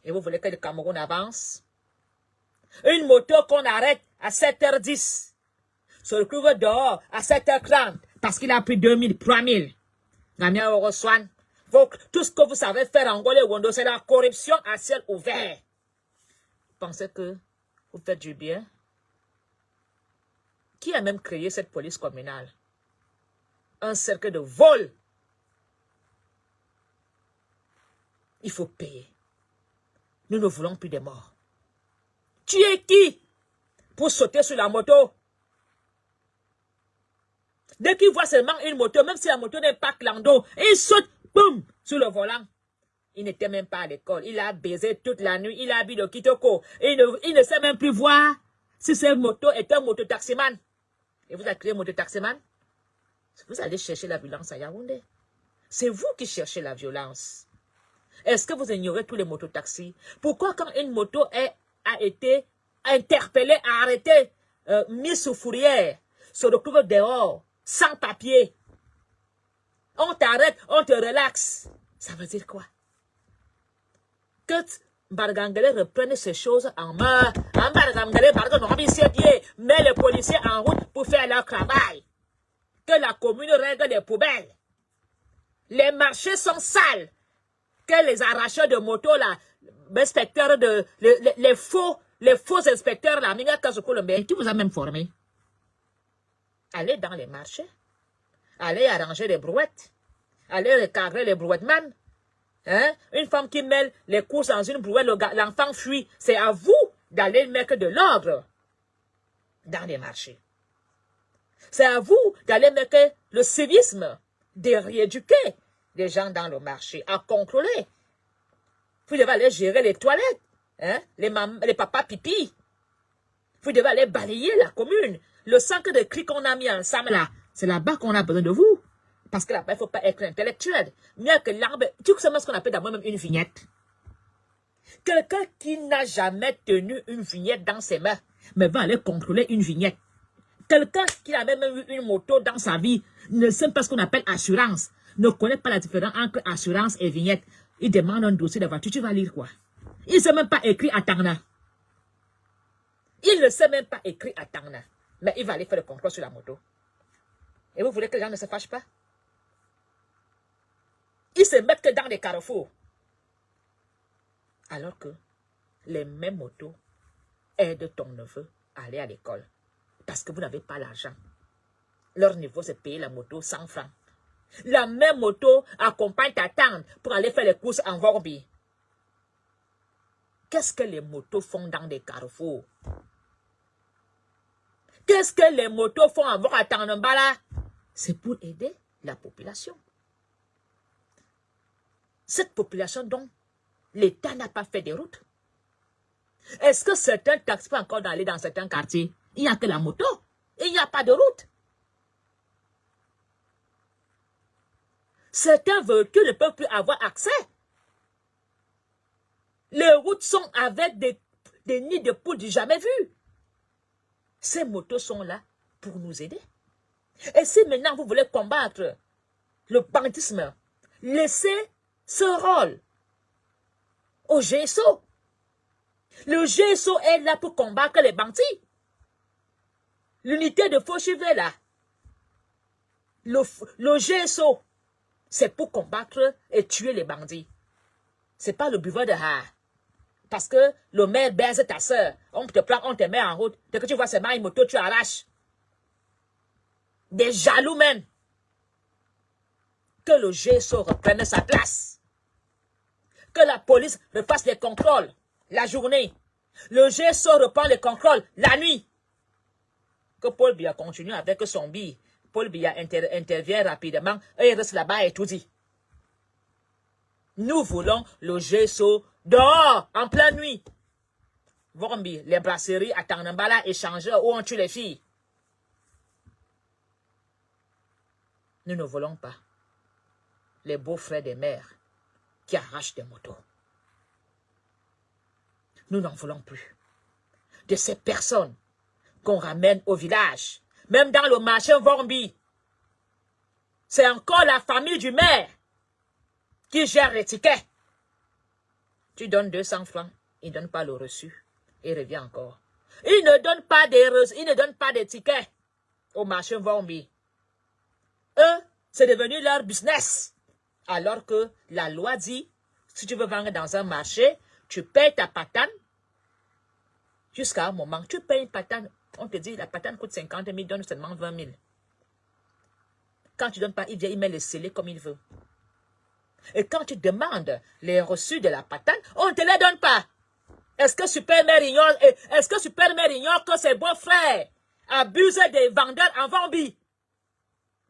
Et vous voulez que le Cameroun avance? Une moto qu'on arrête à 7h10 se retrouve dehors à 7h30 parce qu'il a pris 2000, 3000. Gamia Oroswan. Tout ce que vous savez faire en Ngolé Wondo, c'est la corruption à ciel ouvert. Pensez que vous faites du bien? Qui a même créé cette police communale? Un cercle de vol. Il faut payer. Nous ne voulons plus de morts. Tu es qui pour sauter sur la moto? Dès qu'il voit seulement une moto, même si la moto n'est pas clando, il saute, boum, sur le volant. Il n'était même pas à l'école. Il a baisé toute la nuit. Il a bu le kitoko. Il ne sait même plus voir si cette moto est un mototaximan. Et vous avez créé un mototaximan? Vous allez chercher la violence à Yaoundé. C'est vous qui cherchez la violence. Est-ce que vous ignorez tous les mototaxis? Pourquoi quand une moto a été interpellée, arrêtée, mise sous fourrière, se retrouve dehors, sans papier, on t'arrête, on te relaxe? Ça veut dire quoi? Que Bargangale reprenne ces choses en main. Bargangale, met les policiers en route pour faire leur travail. Que la commune règle les poubelles. Les marchés sont sales. Que les arracheurs de motos, là, inspecteurs les faux inspecteurs, là, qui vous a même formé? Allez dans les marchés. Allez arranger les brouettes. Allez recadrer les brouettemans. Hein? Une femme qui mêle les courses dans une brouette, l'enfant fuit. C'est à vous d'aller mettre de l'ordre dans les marchés. C'est à vous d'aller mettre le civisme, de rééduquer les gens dans le marché, à contrôler. Vous devez aller gérer les toilettes, hein? les papas pipi. Vous devez aller balayer la commune. Le centre de cris qu'on a mis ensemble là, c'est là-bas qu'on a besoin de vous. Parce que là-bas, il ne faut pas être intellectuel. Mieux que l'arbre, tu sais ce qu'on appelle d'abord même une vignette. Quelqu'un qui n'a jamais tenu une vignette dans ses mains, mais va aller contrôler une vignette. Quelqu'un qui a même eu une moto dans sa vie, ne sait pas ce qu'on appelle assurance, ne connaît pas la différence entre assurance et vignette. Il demande un dossier de voiture, tu vas lire quoi? Il ne sait même pas écrire à Tangna. Il ne sait même pas écrire à Tangna. Mais il va aller faire le contrôle sur la moto. Et vous voulez que les gens ne se fâchent pas? Ils se mettent que dans les carrefours. Alors que les mêmes motos aident ton neveu à aller à l'école. Parce que vous n'avez pas l'argent. Leur niveau, c'est payer la moto 100 francs. La même moto accompagne ta tante pour aller faire les courses en Vorbi. Qu'est-ce que les motos font dans des carrefours? Qu'est-ce que les motos font en Voratangambala? C'est pour aider la population. Cette population dont l'État n'a pas fait des routes. Est-ce que certains taxis peuvent encore aller dans certains quartiers? Il n'y a que la moto. Il n'y a pas de route. Certains véhicules ne peuvent plus avoir accès. Les routes sont avec des nids de poules du jamais vu. Ces motos sont là pour nous aider. Et si maintenant vous voulez combattre le banditisme, laissez ce rôle au GSO. Le GSO est là pour combattre les bandits. L'unité de Fauchivé là. Le GSO, c'est pour combattre et tuer les bandits. C'est pas le buveur de ha. Parce que le maire baise ta soeur. On te prend, on te met en route. Dès que tu vois seulement une moto, tu arraches. Des jaloux même. Que le GSO reprenne sa place. Que la police refasse les contrôles la journée. Le GSO reprend les contrôles la nuit. Que Paul Biya continue avec son billet. Paul Biya intervient rapidement et il reste là-bas et tout dit. Nous voulons le GSO dehors, en pleine nuit. Vormbi, les brasseries à Tanambala échangent où on tue les filles. Nous ne voulons pas les beaux-frères des mères qui arrachent des motos. Nous n'en voulons plus de ces personnes qu'on ramène au village. Même dans le marché Vormbi, c'est encore la famille du maire qui gère les tickets. Tu donnes 200 francs, il ne donne pas le reçu. Il revient encore. Il ne donne pas des reçus, il ne donne pas des tickets au marché Vormbi. Eux, c'est devenu leur business. Alors que la loi dit, si tu veux vendre dans un marché, tu payes ta patane. Jusqu'à un moment, tu payes une patane. On te dit, la patane coûte 50 000, donne seulement 20 000. Quand tu ne donnes pas, il vient, il met les scellés comme il veut. Et quand tu demandes les reçus de la patane, on ne te les donne pas. Est-ce que Supermère ignore que ses beaux-frères abusent des vendeurs en Vambie?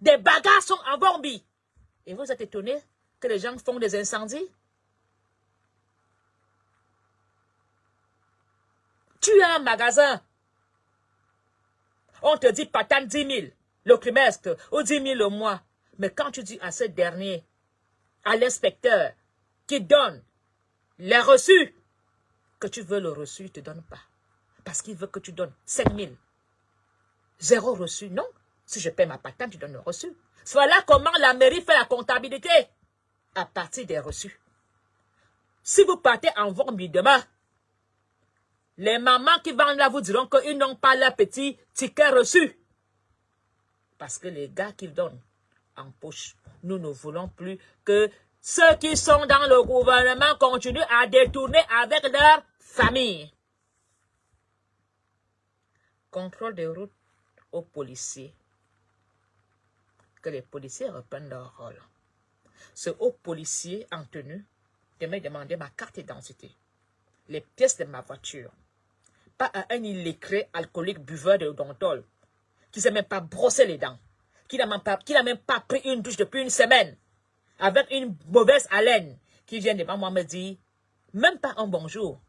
Des bagarres sont en Vambie. Et vous êtes étonné que les gens font des incendies? Tu as un magasin. On te dit patane 10 000 le trimestre ou 10 000 le mois. Mais quand tu dis à ce dernier, à l'inspecteur, qui donne les reçus, que tu veux le reçu, il ne te donne pas. Parce qu'il veut que tu donnes 5 000. Zéro reçu, non. Si je paie ma patente, tu donnes le reçu. Voilà comment la mairie fait la comptabilité. À partir des reçus. Si vous partez en Vambie demain, les mamans qui vendent là vous diront qu'ils n'ont pas leur petit ticket reçu. Parce que les gars qui donnent en poche, nous ne voulons plus que ceux qui sont dans le gouvernement continuent à détourner avec leur famille. Contrôle des routes aux policiers. Que les policiers reprennent leur rôle. C'est aux policiers en tenue de me demander ma carte d'identité, les pièces de ma voiture. Pas à un illettré alcoolique buveur de Dontol qui ne sait même pas brosser les dents, qui n'a même pas pris une douche depuis une semaine, avec une mauvaise haleine, qui vient devant moi me dire, même pas un bonjour,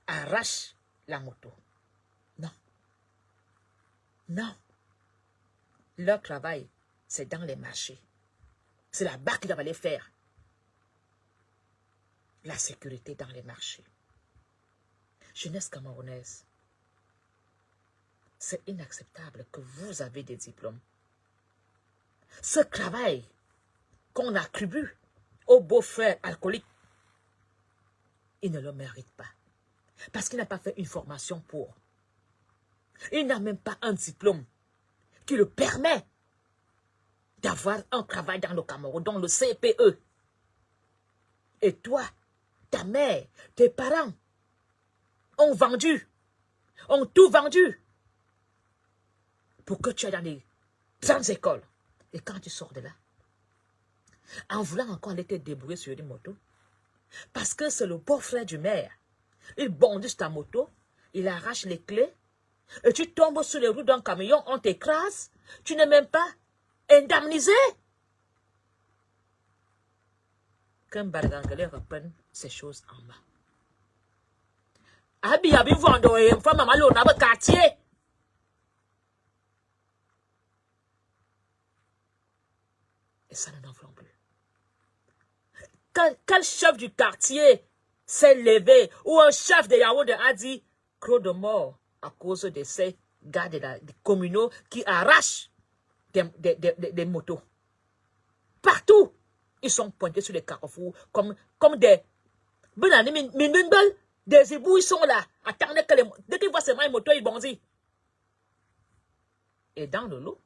arrache la moto. Non. Non. Leur travail, c'est dans les marchés. C'est là-bas qu'ils doivent aller faire la sécurité dans les marchés. Jeunesse camerounaise, c'est inacceptable que vous avez des diplômes. Ce travail qu'on attribue aux beaux-frères alcooliques, il ne le mérite pas. Parce qu'il n'a pas fait une formation pour. Il n'a même pas un diplôme qui le permet d'avoir un travail dans le Cameroun, dans le CPE. Et toi, ta mère, tes parents ont tout vendu pour que tu ailles dans les grandes écoles. Et quand tu sors de là, en voulant encore aller te débrouiller sur une moto, parce que c'est le beau-frère du maire, il bondit sur ta moto, il arrache les clés, et tu tombes sur les roues d'un camion, on t'écrase, tu n'es même pas indemnisé. Qu'un bargangalais reprenne ces choses en main. Abi vendo une femme maman dans le quartier. Et ça ne n'en voulons plus. Quel chef du quartier s'est levé ou un chef de Yaoundé a dit croc de mort à cause de ces gars des communaux qui arrachent des motos. Partout, ils sont pointés sur les carrefours comme des des éboues, ils sont là. Attendez que dès qu'ils voient ces mains motos, ils bondissent. Et dans le lot,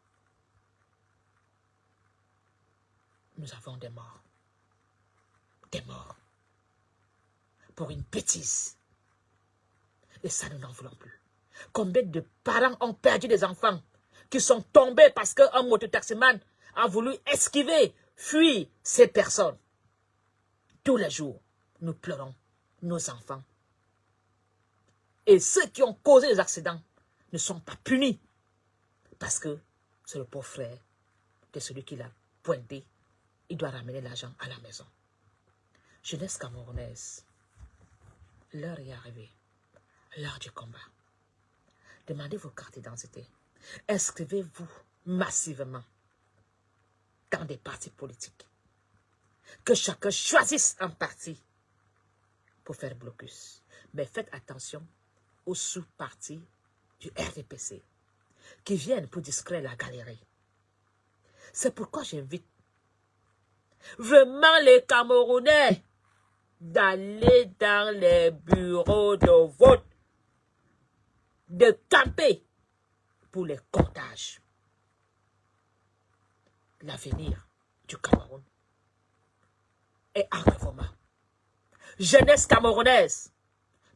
nous avons des morts. Des morts. Pour une bêtise. Et ça, nous n'en voulons plus. Combien de parents ont perdu des enfants qui sont tombés parce qu'un mototaximan a voulu esquiver, fuir ces personnes. Tous les jours, nous pleurons nos enfants. Et ceux qui ont causé les accidents ne sont pas punis. Parce que c'est le pauvre frère de celui qui l'a pointé. Il doit ramener l'argent à la maison. Jeunesse camerounaise, l'heure est arrivée. L'heure du combat. Demandez vos cartes d'identité. Inscrivez-vous massivement dans des partis politiques. Que chacun choisisse un parti pour faire blocus. Mais faites attention aux sous-partis du RDPC qui viennent pour distraire la galerie. C'est pourquoi j'invite vraiment les Camerounais d'aller dans les bureaux de vote, de camper pour les comptages. L'avenir du Cameroun est entre vos mains. Jeunesse camerounaise,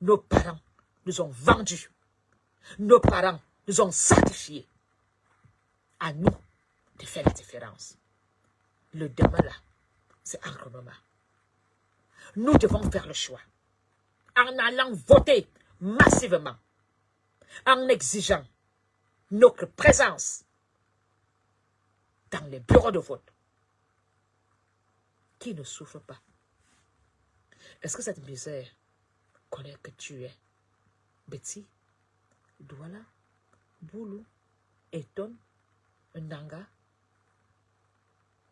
nos parents nous ont vendus. Nos parents nous ont sacrifiés. À nous de faire la différence. Le demain là, c'est entre nos mains. Nous devons faire le choix. en allant voter massivement, en exigeant notre présence dans les bureaux de vote. Qui ne souffre pas? Est-ce que cette misère connaît que tu es Betty, Douala, Boulou, Eton, Ndanga?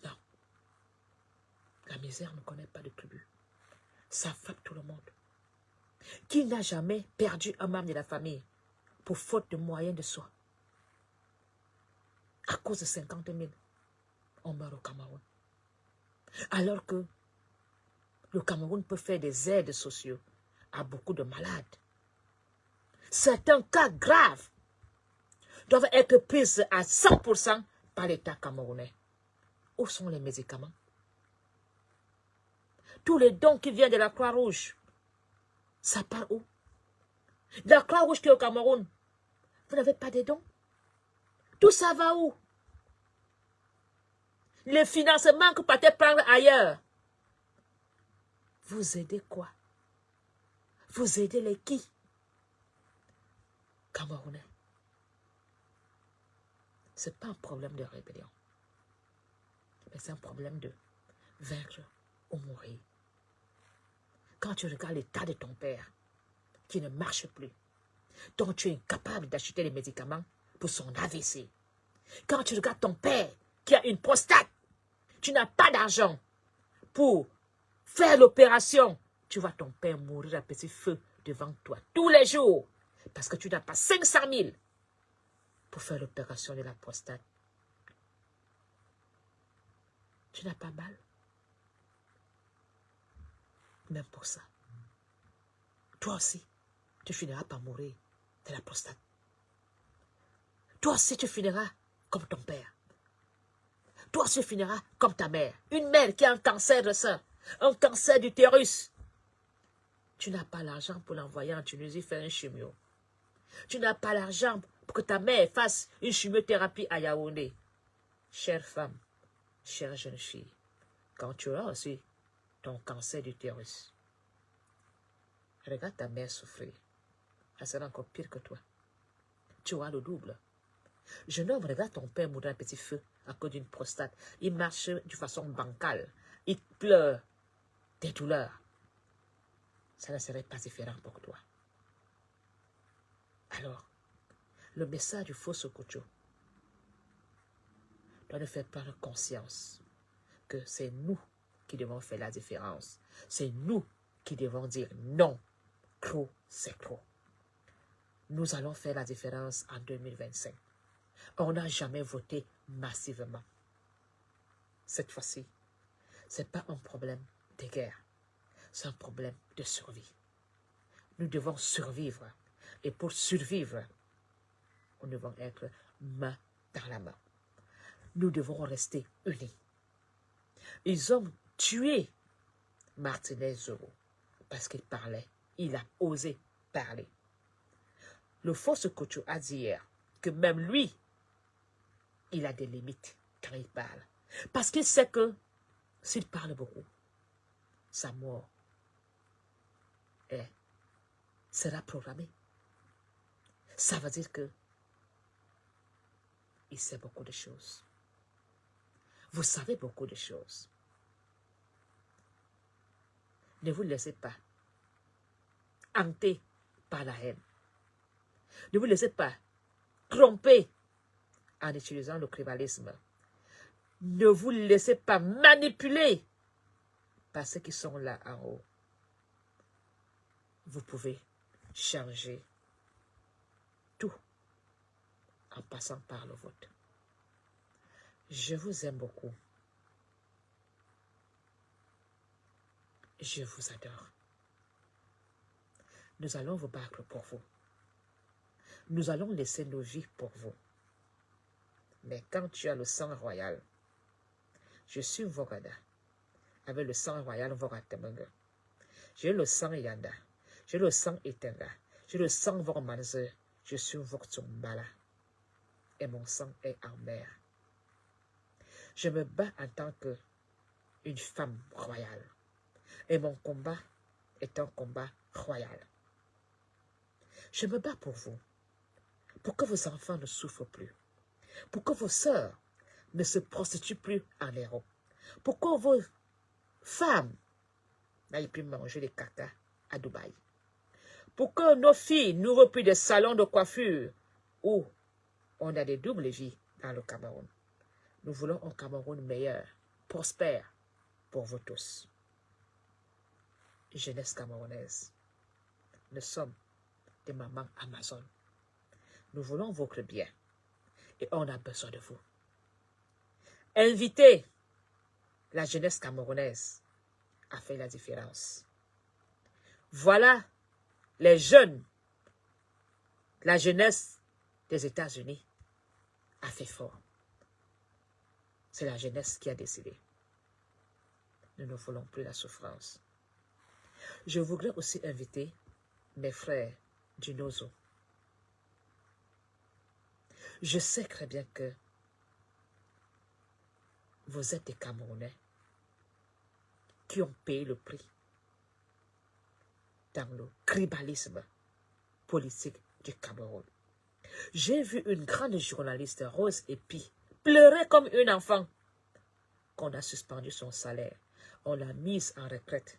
Non. La misère ne connaît pas de tribu. Ça frappe tout le monde. Qui n'a jamais perdu un membre de la famille pour faute de moyens de soi? À cause de 50 000, on meurt au Cameroun. Alors que le Cameroun peut faire des aides sociaux à beaucoup de malades. Certains cas graves doivent être pris à 100% par l'État camerounais. Où sont les médicaments? Tous les dons qui viennent de la Croix-Rouge, ça part où? De la Croix-Rouge qui est au Cameroun, vous n'avez pas de dons? Tout ça va où? Les financements que vous partez prendre ailleurs, vous aidez quoi? Vous aidez les qui? Camerounais. Ce n'est pas un problème de rébellion, mais c'est un problème de vaincre ou mourir. Quand tu regardes l'état de ton père, qui ne marche plus, dont tu es incapable d'acheter les médicaments pour son AVC. Quand tu regardes ton père, qui a une prostate, tu n'as pas d'argent pour faire l'opération. Tu vois ton père mourir à petit feu devant toi tous les jours parce que tu n'as pas 500 000 pour faire l'opération de la prostate. Tu n'as pas mal. Même pour ça. Toi aussi, tu finiras par mourir de la prostate. Toi aussi, tu finiras comme ton père. Toi aussi, tu finiras comme ta mère. Une mère qui a un cancer de sein, un cancer d'utérus. Tu n'as pas l'argent pour l'envoyer en Tunisie faire un chimio. Tu n'as pas l'argent pour que ta mère fasse une chimiothérapie à Yaoundé. Chère femme, chère jeune fille, quand tu auras aussi ton cancer d'utérus, regarde ta mère souffrir. Elle sera encore pire que toi. Tu auras le double. Jeune homme, regarde ton père mourir à petit feu à cause d'une prostate. Il marche de façon bancale. Il pleure des douleurs. Ça ne serait pas différent pour toi. Alors, le message du faux Sokocho doit nous faire prendre conscience que c'est nous qui devons faire la différence. C'est nous qui devons dire non. Trop, c'est trop. Nous allons faire la différence en 2025. On n'a jamais voté massivement. Cette fois-ci, ce n'est pas un problème de guerre. C'est un problème de survie. Nous devons survivre. Et pour survivre, nous devons être main dans la main. Nous devons rester unis. Ils ont tué Martinez Zoro parce qu'il parlait. Il a osé parler. Le faux Sokocho a dit hier que même lui, il a des limites quand il parle. Parce qu'il sait que s'il parle beaucoup, sa mort sera programmée. Ça veut dire que il sait beaucoup de choses. Vous savez beaucoup de choses. Ne vous laissez pas hanter par la haine. Ne vous laissez pas tromper en utilisant le tribalisme. Ne vous laissez pas manipuler par ceux qui sont là en haut. Vous pouvez changer tout en passant par le vote. Je vous aime beaucoup. Je vous adore. Nous allons vous battre pour vous. Nous allons laisser nos vies pour vous. Mais quand tu as le sang royal, je suis Vogada, avec le sang royal Vogatemanga. J'ai le sang Yanda, j'ai le sang Etenga, j'ai le sang Vormanze, je suis Voktumbala. Et mon sang est en mer. Je me bats en tant qu'une femme royale. Et mon combat est un combat royal. Je me bats pour vous, pour que vos enfants ne souffrent plus, pour que vos sœurs ne se prostituent plus en héros, pour que vos femmes n'aillent plus manger les caca à Dubaï, pour que nos filles n'ouvrent plus des salons de coiffure où on a des doubles vies dans le Cameroun. Nous voulons un Cameroun meilleur, prospère pour vous tous. Jeunesse camerounaise, nous sommes des mamans Amazon. Nous voulons votre bien et on a besoin de vous. Invitez la jeunesse camerounaise à faire la différence. Voilà les jeunes, la jeunesse des États-Unis a fait fort. C'est la jeunesse qui a décidé. Nous ne voulons plus la souffrance. Je voudrais aussi inviter mes frères du Nozo. Je sais très bien que vous êtes des Camerounais qui ont payé le prix dans le tribalisme politique du Cameroun. J'ai vu une grande journaliste, Rose Epi, pleurer comme une enfant qu'on a suspendu son salaire. On l'a mise en retraite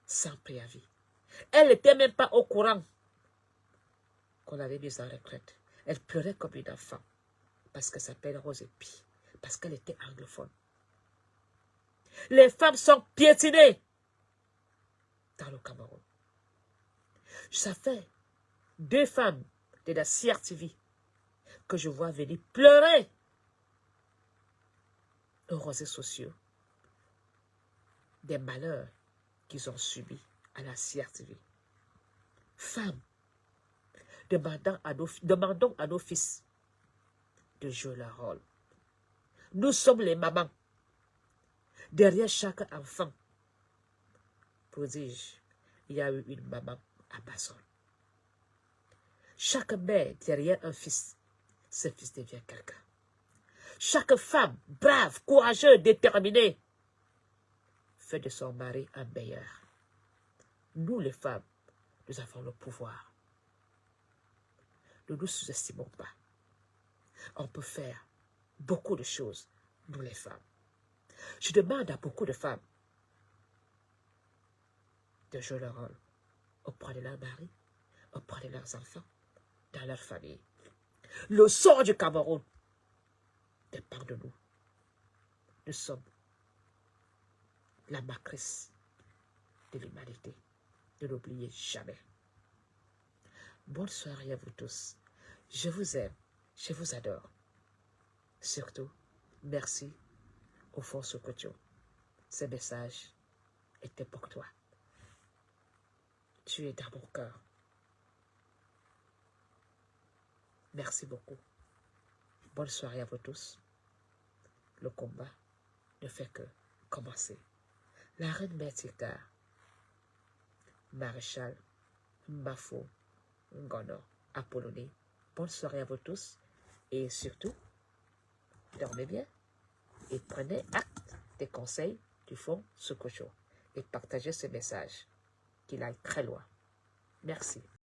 sans préavis. Elle n'était même pas au courant qu'on l'avait mise en retraite. Elle pleurait comme une enfant parce qu'elle s'appelle Rose Epi, parce qu'elle était anglophone. Les femmes sont piétinées dans le Cameroun. Ça fait 2 femmes de la CRTV que je vois venir pleurer aux réseaux sociaux des malheurs qu'ils ont subis à la CRTV. Femmes, demandons à nos fils de jouer leur rôle. Nous sommes les mamans. Derrière chaque enfant, pour dire, il y a eu une maman à Basson. Chaque mère, derrière un fils, ce fils devient quelqu'un. Chaque femme, brave, courageuse, déterminée, fait de son mari un meilleur. Nous, les femmes, nous avons le pouvoir. Ne nous sous-estimons pas. On peut faire beaucoup de choses, nous les femmes. Je demande à beaucoup de femmes de jouer leur rôle auprès de leur mari, auprès de leurs enfants, dans leur famille. Le sort du Cameroun dépend de nous. Nous sommes la matrice de l'humanité. Ne l'oubliez jamais. Bonne soirée à vous tous. Je vous aime, je vous adore. Surtout, merci au fond Sokoto. Ce message était pour toi. Tu es dans mon cœur. Merci beaucoup. Bonne soirée à vous tous. Le combat ne fait que commencer. La reine Bertika, Maréchal Mbafo Ngono, Apollonie. Bonne soirée à vous tous. Et surtout, dormez bien et prenez acte des conseils du Fonds Sokocho et partagez ce message, qu'il aille très loin. Merci.